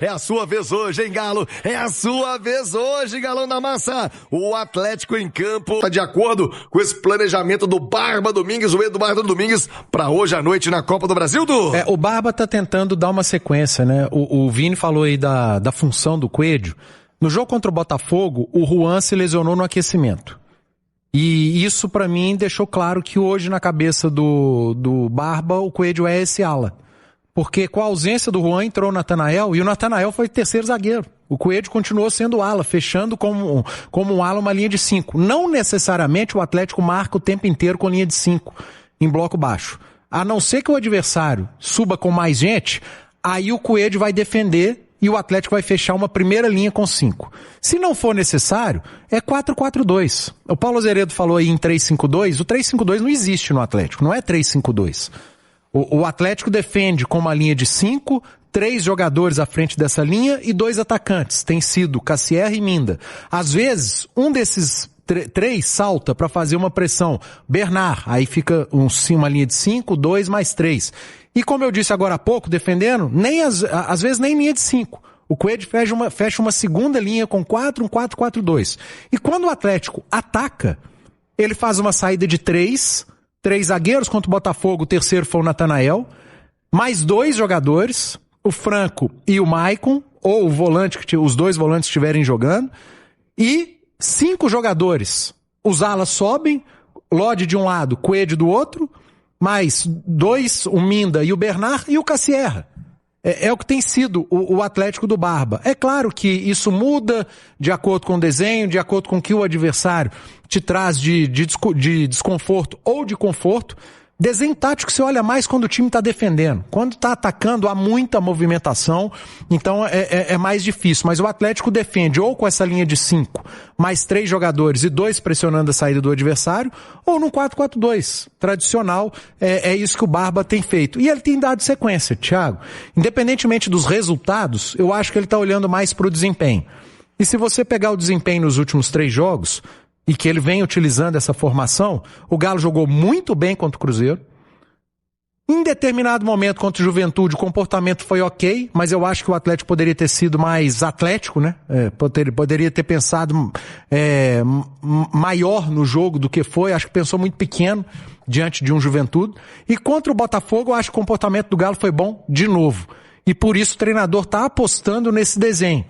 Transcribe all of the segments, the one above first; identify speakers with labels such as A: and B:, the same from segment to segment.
A: É a sua vez hoje, hein, Galo? É a sua vez hoje, Galão da Massa. O Atlético em campo tá de acordo com esse planejamento do Barba Domingues, o Eduardo Domingues, pra hoje à noite na Copa do Brasil,
B: O Barba tá tentando dar uma sequência, né? O Vini falou aí da função do Coelho. No jogo contra o Botafogo, o Juan se lesionou no aquecimento. E isso pra mim deixou claro que hoje na cabeça do Barba o Coelho é esse ala. Porque com a ausência do Juan entrou o Natanael e o Natanael foi terceiro zagueiro. O Coelho continuou sendo ala, fechando como um ala uma linha de 5. Não necessariamente o Atlético marca o tempo inteiro com linha de 5 em bloco baixo. A não ser que o adversário suba com mais gente, aí o Coelho vai defender e o Atlético vai fechar uma primeira linha com 5. Se não for necessário, é 4-4-2. O Paulo Azeredo falou aí em 3-5-2, o 3-5-2 não existe no Atlético, não é 3-5-2. O Atlético defende com uma linha de 5, 3 jogadores à frente dessa linha e 2 atacantes. Tem sido Cassierra e Minda. Às vezes, um desses 3 salta para fazer uma pressão. Bernard, aí fica uma linha de 5, 2 mais 3. E como eu disse agora há pouco, defendendo, às vezes nem linha de 5. O Coelho fecha uma segunda linha com 4, um 4-4-2. E quando o Atlético ataca, ele faz uma saída de 3 zagueiros contra o Botafogo, o terceiro foi o Natanael, mais 2 jogadores, o Franco e o Maicon, ou o volante, os 2 volantes estiverem jogando, e 5 jogadores. Os alas sobem, Lodi de um lado, Coelho do outro, mais 2, o Minda e o Bernard e o Cassierra. É o que tem sido o Atlético do Barba. É claro que isso muda de acordo com o desenho, de acordo com o que o adversário te traz de desconforto ou de conforto. Desenho tático você olha mais quando o time está defendendo. Quando está atacando, há muita movimentação, então é mais difícil. Mas o Atlético defende ou com essa linha de 5, mais 3 jogadores e 2 pressionando a saída do adversário, ou num 4-4-2 tradicional. É isso que o Barba tem feito. E ele tem dado sequência, Thiago. Independentemente dos resultados, eu acho que ele está olhando mais para o desempenho. E se você pegar o desempenho nos últimos 3 jogos, e que ele vem utilizando essa formação, o Galo jogou muito bem contra o Cruzeiro. Em determinado momento contra o Juventude, o comportamento foi ok, mas eu acho que o Atlético poderia ter sido mais atlético, né? Poderia ter pensado maior no jogo do que foi. Acho que pensou muito pequeno diante de um Juventude. E contra o Botafogo, eu acho que o comportamento do Galo foi bom de novo. E por isso o treinador está apostando nesse desenho.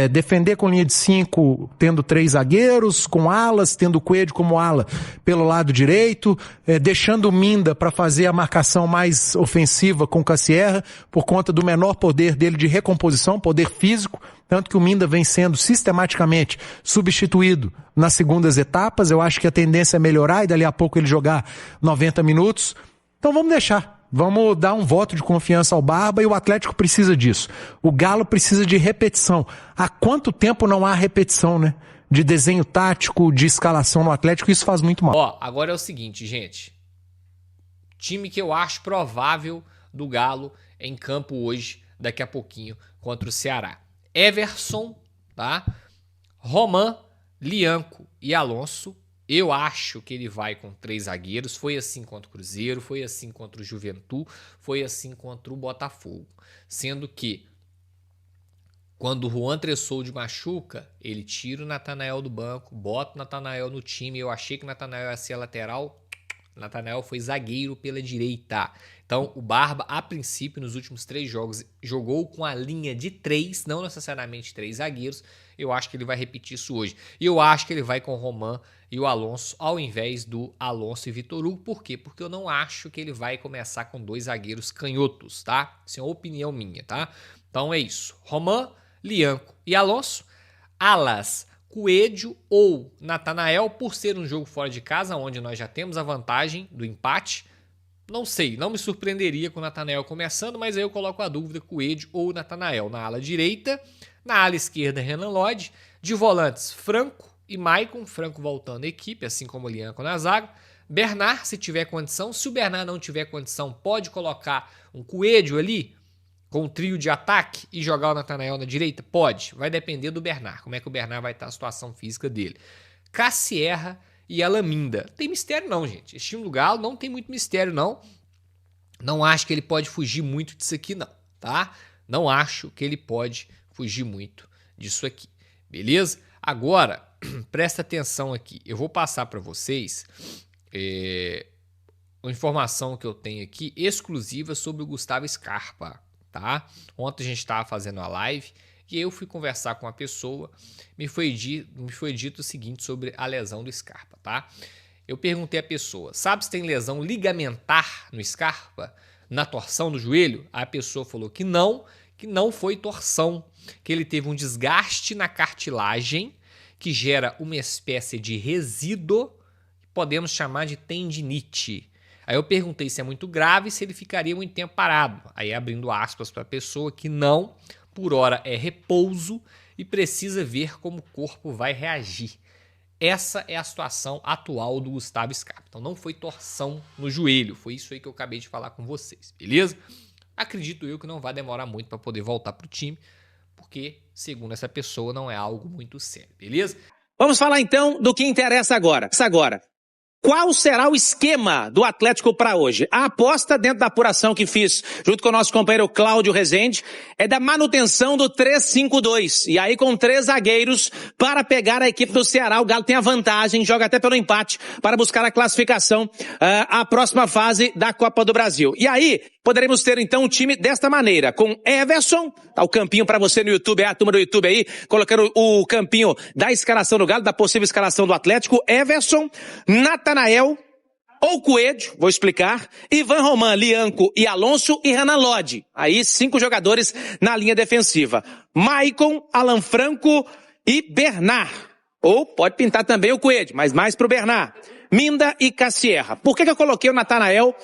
B: Defender com linha de 5, tendo 3 zagueiros, com alas, tendo o Coelho como ala pelo lado direito, deixando o Minda para fazer a marcação mais ofensiva com o Cassierra, por conta do menor poder dele de recomposição, poder físico, tanto que o Minda vem sendo sistematicamente substituído nas segundas etapas. Eu acho que a tendência é melhorar e dali a pouco ele jogar 90 minutos. Então vamos deixar. Vamos dar um voto de confiança ao Barba e o Atlético precisa disso. O Galo precisa de repetição. Há quanto tempo não há repetição, né? De desenho tático, de escalação no Atlético, isso faz muito mal.
C: Agora é o seguinte, gente. Time que eu acho provável do Galo em campo hoje, daqui a pouquinho, contra o Ceará. Everson, tá? Roman, Lianco e Alonso. Eu acho que ele vai com 3 zagueiros. Foi assim contra o Cruzeiro, foi assim contra o Juventude, foi assim contra o Botafogo. Sendo que, quando o Juan Tressoldi machuca, ele tira o Natanael do banco, bota o Natanael no time. Eu achei que o Natanael ia ser lateral. O Natanael foi zagueiro pela direita. Então, o Barba, a princípio, nos últimos 3 jogos, jogou com a linha de 3, não necessariamente 3 zagueiros. Eu acho que ele vai repetir isso hoje. E eu acho que ele vai com o Roman e o Alonso, ao invés do Alonso e Vitor Hugo. Por quê? Porque eu não acho que ele vai começar com 2 zagueiros canhotos, tá? Isso é uma opinião minha, tá? Então é isso. Roman, Lianco e Alonso. Alas, Coelho ou Natanael, por ser um jogo fora de casa, onde nós já temos a vantagem do empate. Não sei, não me surpreenderia com o Natanael começando, mas aí eu coloco a dúvida Coelho ou Natanael na ala direita. Na ala esquerda, Renan Lodge. De volantes, Franco e Maicon. Franco voltando à equipe, assim como o Lianco na zaga. Bernard, se tiver condição. Se o Bernard não tiver condição, pode colocar um Coelho ali, com um trio de ataque, e jogar o Natanael na direita? Pode. Vai depender do Bernard. Como é que o Bernard vai estar a situação física dele. Cassierra e Alaminda. Não tem mistério não, gente. Esse time do Galo não tem muito mistério, não. Não acho que ele pode fugir muito disso aqui, não, tá? Não acho que ele pode fugir muito disso aqui, beleza? Agora, presta atenção aqui. Eu vou passar para vocês uma informação que eu tenho aqui exclusiva sobre o Gustavo Scarpa, tá? Ontem a gente estava fazendo a live e eu fui conversar com uma pessoa, me foi dito o seguinte sobre a lesão do Scarpa, tá? Eu perguntei à pessoa, sabe se tem lesão ligamentar no Scarpa? Na torção do joelho? A pessoa falou que não foi torção, que ele teve um desgaste na cartilagem que gera uma espécie de resíduo que podemos chamar de tendinite. Aí eu perguntei se é muito grave e se ele ficaria muito tempo parado. Aí abrindo aspas para a pessoa que não, por hora é repouso e precisa ver como o corpo vai reagir. Essa é a situação atual do Gustavo Scarpa. Então não foi torção no joelho, foi isso aí que eu acabei de falar com vocês, beleza? Acredito eu que não vai demorar muito para poder voltar para o time, porque, segundo essa pessoa, não é algo muito sério, beleza?
D: Vamos falar então do que interessa agora. Qual será o esquema do Atlético para hoje? A aposta dentro da apuração que fiz junto com o nosso companheiro Cláudio Rezende é da manutenção do 3-5-2. E aí com 3 zagueiros para pegar a equipe do Ceará. O Galo tem a vantagem, joga até pelo empate para buscar a classificação à próxima fase da Copa do Brasil. E aí poderemos ter então um time desta maneira, com Everson, tá o campinho para você no YouTube, a turma do YouTube aí, colocando o campinho da escalação do Galo, da possível escalação do Atlético, Everson, Natanael, ou Coelho, vou explicar, Ivan Roman, Lianco e Alonso e Renan Lodge. Aí 5 jogadores na linha defensiva. Maicon, Alan Franco e Bernard. Ou pode pintar também o Coelho, mas mais pro Bernard. Minda e Cassierra. Por que eu coloquei o Natanael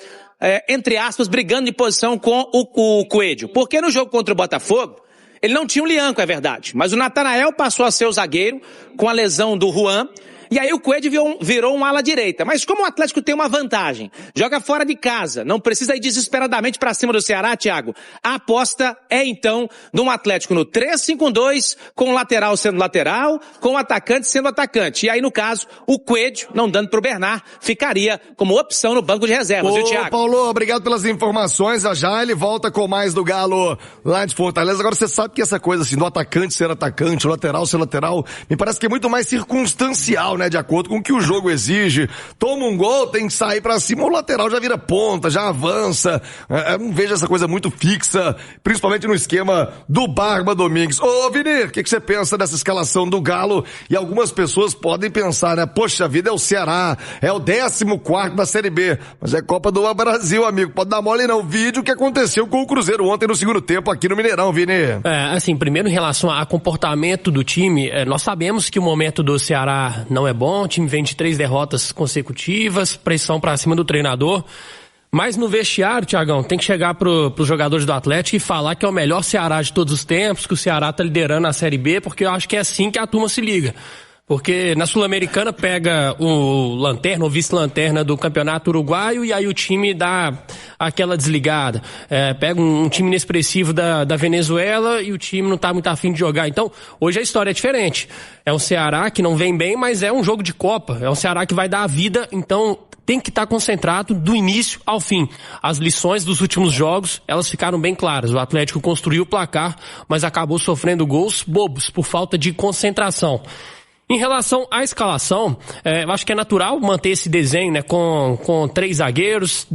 D: entre aspas, brigando de posição com o Coelho? Porque no jogo contra o Botafogo, ele não tinha o Lianco, é verdade, mas o Natanael passou a ser o zagueiro com a lesão do Juan, e aí o Coelho virou um ala direita. Mas como o Atlético tem uma vantagem, joga fora de casa, não precisa ir desesperadamente para cima do Ceará, Thiago, a aposta é então de um Atlético no 3-5-2, com o lateral sendo lateral, com o atacante sendo atacante. E aí, no caso, o Coelho, não dando pro Bernard, ficaria como opção no banco de reservas, viu, Thiago?
A: Paulo, obrigado pelas informações. Já ele volta com mais do Galo lá de Fortaleza. Agora você sabe que essa coisa assim, do atacante ser atacante, o lateral ser lateral, me parece que é muito mais circunstancial, né? De acordo com o que o jogo exige. Toma um gol, tem que sair pra cima, o lateral já vira ponta, já avança. Não vejo essa coisa muito fixa, principalmente no esquema do Barba Domingues. Ô, Vini, o que você pensa dessa escalação do Galo? E algumas pessoas podem pensar, né? Poxa vida, é o Ceará, é o 14º da Série B, mas é Copa do Brasil, amigo. Pode dar mole não. Vídeo que aconteceu com o Cruzeiro ontem no segundo tempo aqui no Mineirão, Vini.
E: Assim, primeiro em relação a comportamento do time, nós sabemos que o momento do Ceará não é bom, o time vem de 3 derrotas consecutivas, pressão pra cima do treinador, mas no vestiário, Thiagão, tem que chegar pros jogadores do Atlético e falar que é o melhor Ceará de todos os tempos, que o Ceará tá liderando a Série B, porque eu acho que é assim que a turma se liga. Porque na Sul-Americana pega o lanterna, o vice-lanterna do Campeonato Uruguaio e aí o time dá aquela desligada. Pega um time inexpressivo da Venezuela e o time não tá muito afim de jogar. Então, hoje a história é diferente. É um Ceará que não vem bem, mas é um jogo de Copa. É um Ceará que vai dar a vida, então tem que estar concentrado do início ao fim. As lições dos últimos jogos, elas ficaram bem claras. O Atlético construiu o placar, mas acabou sofrendo gols bobos por falta de concentração. Em relação à escalação, eu acho que é natural manter esse desenho, né, com 3 zagueiros,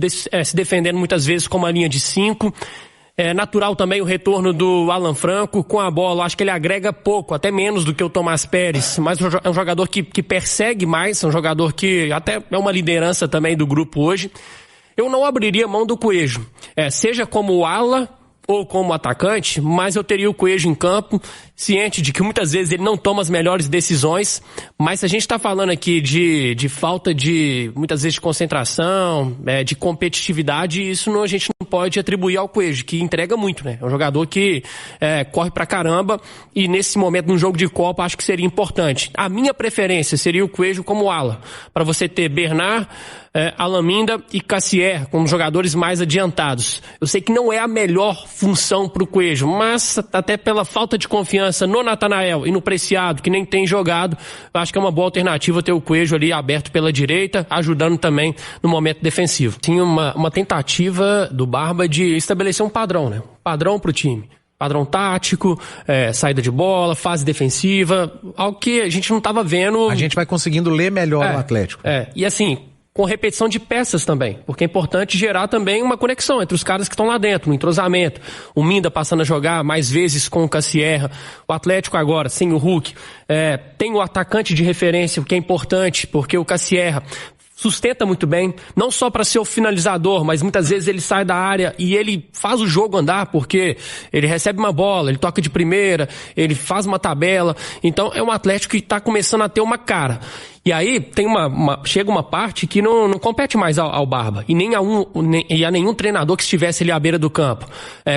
E: se defendendo muitas vezes com uma linha de 5. É natural também o retorno do Alan Franco com a bola. Acho que ele agrega pouco, até menos do que o Tomás Pérez, mas é um jogador que persegue mais, é um jogador que até é uma liderança também do grupo hoje. Eu não abriria mão do Coelho, seja como ala ou como atacante, mas eu teria o Coelho em campo, ciente de que muitas vezes ele não toma as melhores decisões, mas se a gente está falando aqui de falta de, muitas vezes, de concentração, de competitividade, isso a gente não pode atribuir ao Coelho, que entrega muito, né? É um jogador que corre pra caramba e nesse momento, num jogo de Copa, acho que seria importante. A minha preferência seria o Coelho como ala, para você ter Bernard, Alaminda e Cassier como jogadores mais adiantados. Eu sei que não é a melhor função pro Coelho, mas até pela falta de confiança no Natanael e no Preciado, que nem tem jogado, eu acho que é uma boa alternativa ter o Coelho ali aberto pela direita, ajudando também no momento defensivo. Tinha uma tentativa do Barba de estabelecer um padrão, né? Um padrão pro time. Padrão tático, saída de bola, fase defensiva, algo que a gente não estava vendo.
B: A gente vai conseguindo ler melhor o Atlético.
E: E assim, com repetição de peças também, porque é importante gerar também uma conexão entre os caras que estão lá dentro, um entrosamento. O Minda passando a jogar mais vezes com o Cassierra, o Atlético agora, sem o Hulk, tem o atacante de referência, o que é importante, porque o Cassierra sustenta muito bem, não só para ser o finalizador, mas muitas vezes ele sai da área e ele faz o jogo andar, porque ele recebe uma bola, ele toca de primeira, ele faz uma tabela. Então é um Atlético que está começando a ter uma cara. E aí tem chega uma parte que não compete mais ao Barba e nem a nenhum treinador que estivesse ali à beira do campo.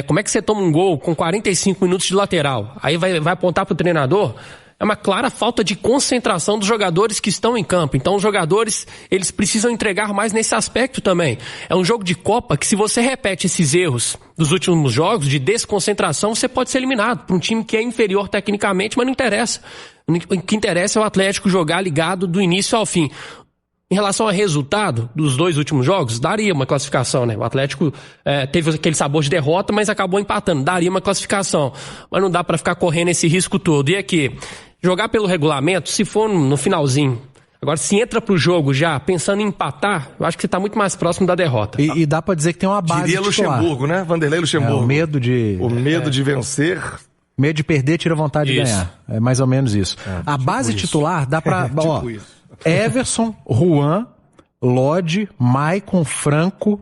E: Como é que você toma um gol com 45 minutos de lateral? Aí vai apontar pro treinador? É uma clara falta de concentração dos jogadores que estão em campo. Então os jogadores, eles precisam entregar mais nesse aspecto também. É um jogo de Copa que, se você repete esses erros dos últimos jogos, de desconcentração, você pode ser eliminado por um time que é inferior tecnicamente, mas não interessa. O que interessa é o Atlético jogar ligado do início ao fim. Em relação ao resultado dos 2 últimos jogos, daria uma classificação, né? O Atlético teve aquele sabor de derrota, mas acabou empatando. Daria uma classificação. Mas não dá para ficar correndo esse risco todo. E aqui, jogar pelo regulamento, se for no finalzinho. Agora, se entra pro jogo já pensando em empatar, eu acho que você tá muito mais próximo da derrota.
B: E dá pra dizer que tem uma base
A: Diria
B: titular.
A: Luxemburgo, né? Vanderlei Luxemburgo.
B: O medo
A: de vencer.
B: Medo de perder tira vontade de ganhar. É mais ou menos isso. A base titular dá pra... Everson, Juan, Lodi, Maicon, Franco,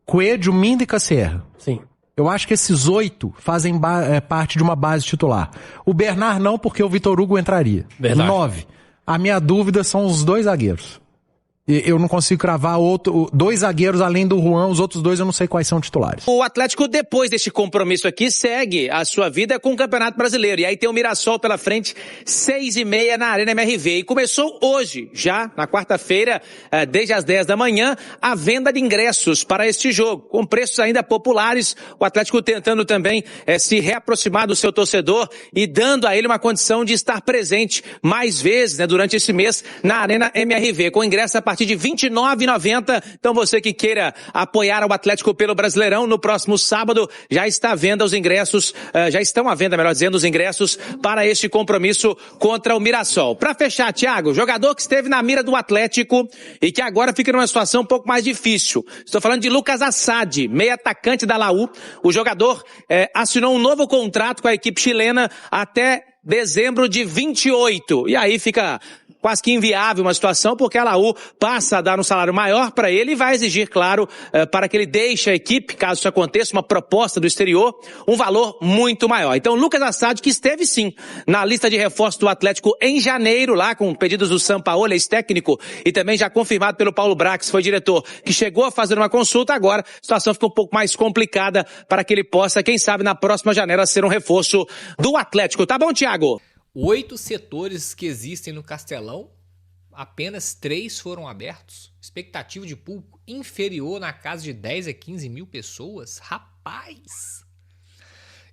B: Coelho, Minda e Cassierra.
E: Sim.
B: Eu acho que esses 8 fazem parte de uma base titular. O Bernard não, porque o Vitor Hugo entraria.
E: Verdade.
B: 9. A minha dúvida são os 2 zagueiros. Eu não consigo cravar 2 zagueiros além do Juan, os outros 2 eu não sei quais são titulares.
D: O Atlético, depois deste compromisso aqui, segue a sua vida com o Campeonato Brasileiro. E aí tem o Mirassol pela frente, 6h30 na Arena MRV. E começou hoje, já na quarta-feira, desde as 10 da manhã, a venda de ingressos para este jogo, com preços ainda populares. O Atlético tentando também se reaproximar do seu torcedor e dando a ele uma condição de estar presente mais vezes, né, durante esse mês na Arena MRV, com ingresso a partir de R$ 29,90. Então você que queira apoiar o Atlético pelo Brasileirão, no próximo sábado já está à venda os ingressos, já estão à venda, melhor dizendo, os ingressos para este compromisso contra o Mirassol. Para fechar, Thiago, jogador que esteve na mira do Atlético e que agora fica numa situação um pouco mais difícil. Estou falando de Lucas Assad, meio atacante da Laú. O jogador assinou um novo contrato com a equipe chilena até dezembro de 28. E aí fica quase que inviável uma situação, porque a Laú passa a dar um salário maior para ele e vai exigir, claro, para que ele deixe a equipe, caso isso aconteça, uma proposta do exterior, um valor muito maior. Então, Lucas Assad, que esteve sim na lista de reforços do Atlético em janeiro, lá com pedidos do Sampaoli, ex-técnico, e também já confirmado pelo Paulo Brax, foi diretor, que chegou a fazer uma consulta. Agora a situação fica um pouco mais complicada para que ele possa, quem sabe, na próxima janela ser um reforço do Atlético. Tá bom, Thiago?
C: 8 setores que existem no Castelão, apenas 3 foram abertos. Expectativa de público inferior na casa de 10 a 15 mil pessoas. Rapaz!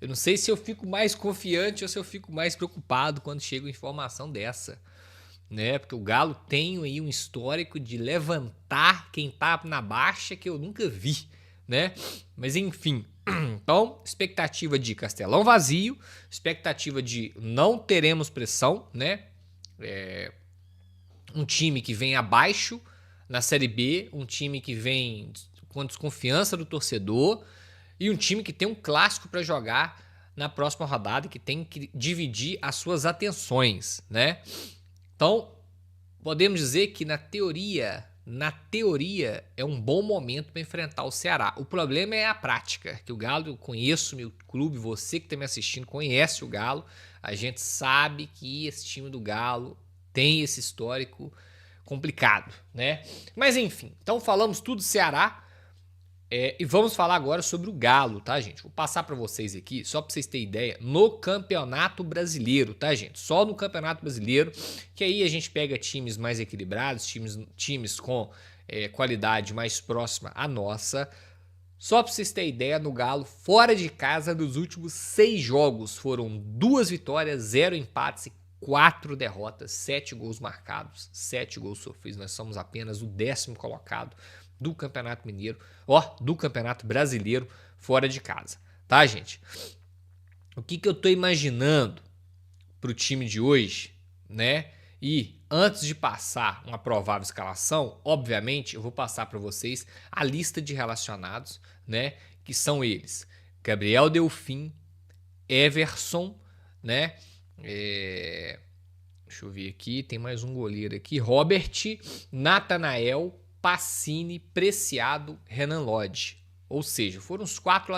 C: Eu não sei se eu fico mais confiante ou se eu fico mais preocupado quando chega uma informação dessa, né? Porque o Galo tem aí um histórico de levantar quem tá na baixa que eu nunca vi, né? Mas enfim... Então, expectativa de Castelão vazio, expectativa de não teremos pressão, né? Um time que vem abaixo na Série B, um time que vem com desconfiança do torcedor e um time que tem um clássico para jogar na próxima rodada e que tem que dividir as suas atenções, né? Então, podemos dizer que na teoria é um bom momento para enfrentar o Ceará. O problema é a prática, que o Galo, eu conheço meu clube, você que está me assistindo conhece o Galo, a gente sabe que esse time do Galo tem esse histórico complicado, né? Mas enfim, então falamos tudo do Ceará e vamos falar agora sobre o Galo, tá, gente? Vou passar para vocês aqui, só para vocês terem ideia, no Campeonato Brasileiro, tá, gente? Só no Campeonato Brasileiro, que aí a gente pega times mais equilibrados, times com qualidade mais próxima à nossa. Só para vocês terem ideia, no Galo, fora de casa, nos últimos 6 jogos, foram 2 vitórias, 0 empates e 4 derrotas, 7 gols marcados, 7 gols sofridos. Nós somos apenas o 10º colocado do Campeonato Mineiro, do Campeonato Brasileiro, fora de casa, tá, gente? o que eu tô imaginando pro time de hoje, né? E antes de passar uma provável escalação, obviamente eu vou passar para vocês a lista de relacionados, né? Que são eles: Gabriel Delfim, Everson, né? Deixa eu ver aqui, tem mais um goleiro aqui: Robert, Natanael, Pacini, Preciado, Renan Lodge. Ou seja, foram os 4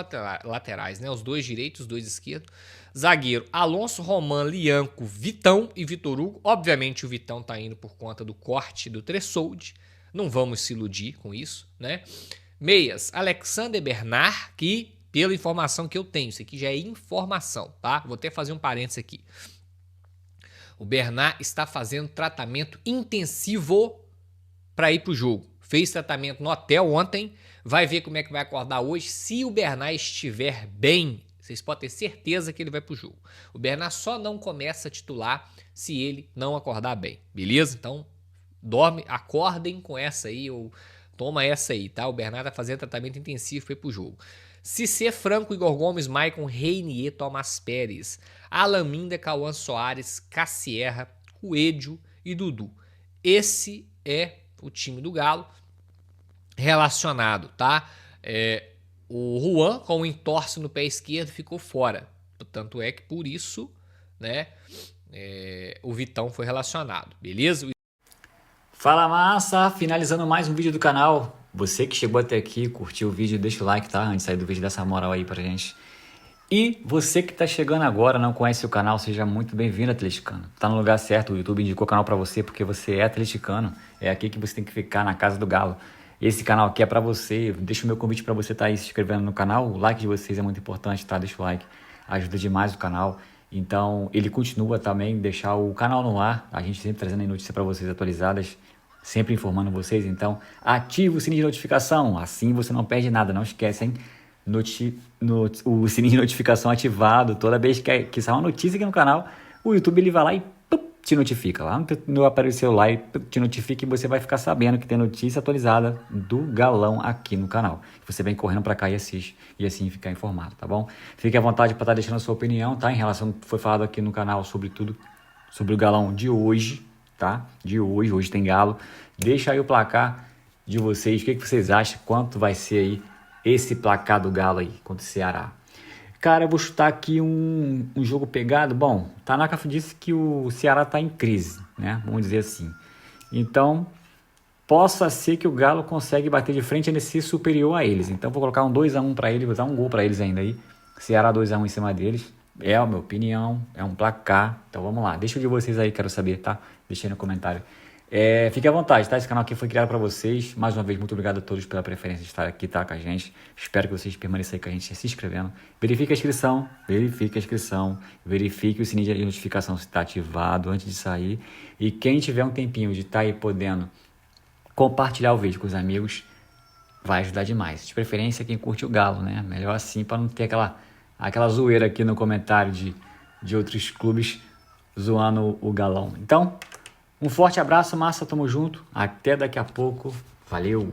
C: laterais, né? Os 2 direitos, os 2 esquerdos. Zagueiro: Alonso, Roman, Lianco, Vitão e Vitor Hugo. Obviamente o Vitão tá indo por conta do corte do Tressoldi. Não vamos se iludir com isso, né? Meias: Alexander Bernard, que pela informação que eu tenho, isso aqui já é informação, tá? Vou até fazer um parênteses aqui. O Bernard está fazendo tratamento intensivo para ir pro jogo. Fez tratamento no hotel ontem, vai ver como é que vai acordar hoje. Se o Bernard estiver bem, vocês podem ter certeza que ele vai pro jogo. O Bernard só não começa a titular se ele não acordar bem, beleza? Então, acordem com essa aí, ou toma essa aí, tá? O Bernard tá fazendo tratamento intensivo para ir pro jogo. Cissé, Franco, Igor Gomes, Maicon, Reinier, Tomás Pérez, Alaminda, Cauã Soares, Cassierra, Coelho e Dudu. Esse é o time do Galo relacionado, tá? O Juan, com o entorse no pé esquerdo, ficou fora. Tanto é que por isso, né, o Vitão foi relacionado, beleza?
F: Fala massa, finalizando mais um vídeo do canal. Você que chegou até aqui, curtiu o vídeo, deixa o like, tá? Antes de sair do vídeo, dá essa moral aí pra gente. E você que tá chegando agora, não conhece o canal, seja muito bem-vindo, atleticano. Tá no lugar certo, o YouTube indicou o canal pra você porque você é atleticano. É aqui que você tem que ficar, na casa do Galo. Esse canal aqui é pra você. Deixa o meu convite pra você tá aí se inscrevendo no canal. O like de vocês é muito importante, tá? Deixa o like, ajuda demais o canal. Então, ele continua também, deixar o canal no ar. A gente sempre trazendo aí notícias pra vocês atualizadas, sempre informando vocês. Então, ativa o sininho de notificação, assim você não perde nada. Não esquece, hein? O sininho de notificação ativado. Toda vez que sair uma notícia aqui no canal, o YouTube ele vai lá e te notifica. Lá no aparelho celular e te notifica, e você vai ficar sabendo que tem notícia atualizada do Galão aqui no canal. Você vem correndo para cá e assiste, e assim ficar informado, tá bom? Fique à vontade para estar deixando a sua opinião, tá? Em relação ao que foi falado aqui no canal sobre tudo, sobre o Galão de hoje, tá? Hoje tem Galo. Deixa aí o placar de vocês, o que vocês acham, quanto vai ser aí esse placar do Galo aí contra o Ceará. Cara, eu vou chutar aqui um jogo pegado. Bom, Tanaka disse que o Ceará tá em crise, né? Vamos dizer assim. Então, possa ser que o Galo consegue bater de frente e ser superior a eles. Então, vou colocar um 2-1 para eles, vou dar um gol para eles ainda aí. Ceará 2-1 em cima deles. É a minha opinião, é um placar. Então, vamos lá. Deixa de vocês aí, quero saber, tá? Deixa aí no comentário. Fique à vontade, tá? Esse canal aqui foi criado para vocês. Mais uma vez, muito obrigado a todos pela preferência de estar aqui, tá? Com a gente. Espero que vocês permaneçam aí com a gente se inscrevendo. Verifique a inscrição. Verifique o sininho de notificação se está ativado antes de sair. E quem tiver um tempinho de estar aí podendo compartilhar o vídeo com os amigos, vai ajudar demais. De preferência, quem curte o Galo, né? Melhor assim, para não ter aquela zoeira aqui no comentário de outros clubes zoando o Galão. Então, um forte abraço, massa, tamo junto. Até daqui a pouco. Valeu!